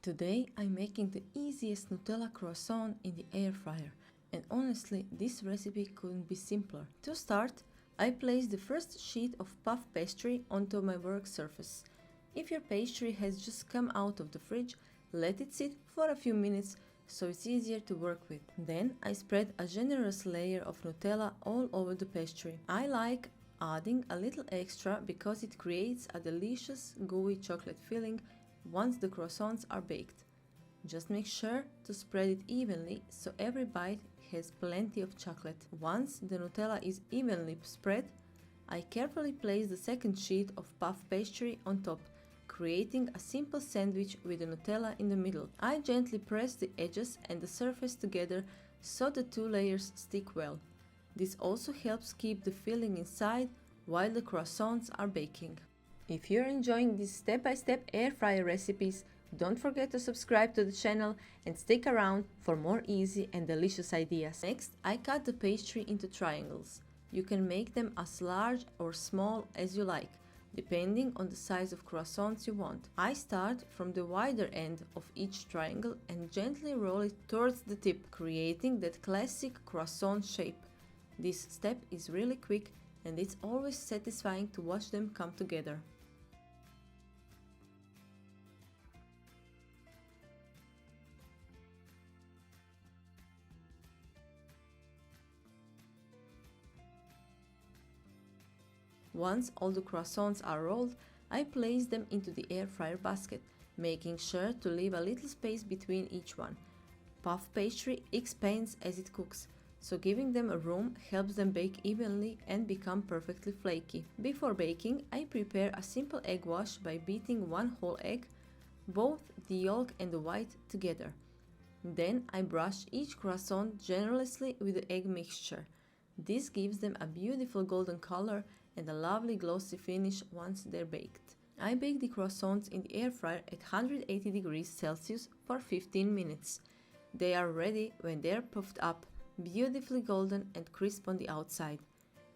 Today I'm making the easiest Nutella croissant in the air fryer, and honestly this recipe couldn't be simpler. To start, I place the first sheet of puff pastry onto my work surface. If your pastry has just come out of the fridge, let it sit for a few minutes so it's easier to work with. Then I spread a generous layer of Nutella all over the pastry. I like adding a little extra because it creates a delicious gooey chocolate filling once the croissants are baked. Just make sure to spread it evenly so every bite has plenty of chocolate. Once the Nutella is evenly spread, I carefully place the second sheet of puff pastry on top, creating a simple sandwich with the Nutella in the middle. I gently press the edges and the surface together so the two layers stick well. This also helps keep the filling inside while the croissants are baking. If you're enjoying these step-by-step air fryer recipes, don't forget to subscribe to the channel and stick around for more easy and delicious ideas. Next, I cut the pastry into triangles. You can make them as large or small as you like, depending on the size of croissants you want. I start from the wider end of each triangle and gently roll it towards the tip, creating that classic croissant shape. This step is really quick and it's always satisfying to watch them come together. Once all the croissants are rolled, I place them into the air fryer basket, making sure to leave a little space between each one. Puff pastry expands as it cooks, so giving them a room helps them bake evenly and become perfectly flaky. Before baking, I prepare a simple egg wash by beating one whole egg, both the yolk and the white together. Then I brush each croissant generously with the egg mixture. This gives them a beautiful golden color and a lovely glossy finish once they're baked. I bake the croissants in the air fryer at 180 degrees Celsius for 15 minutes. They are ready when they're puffed up, beautifully golden and crisp on the outside.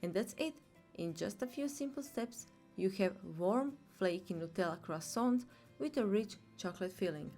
And that's it! In just a few simple steps, you have warm, flaky Nutella croissants with a rich chocolate filling.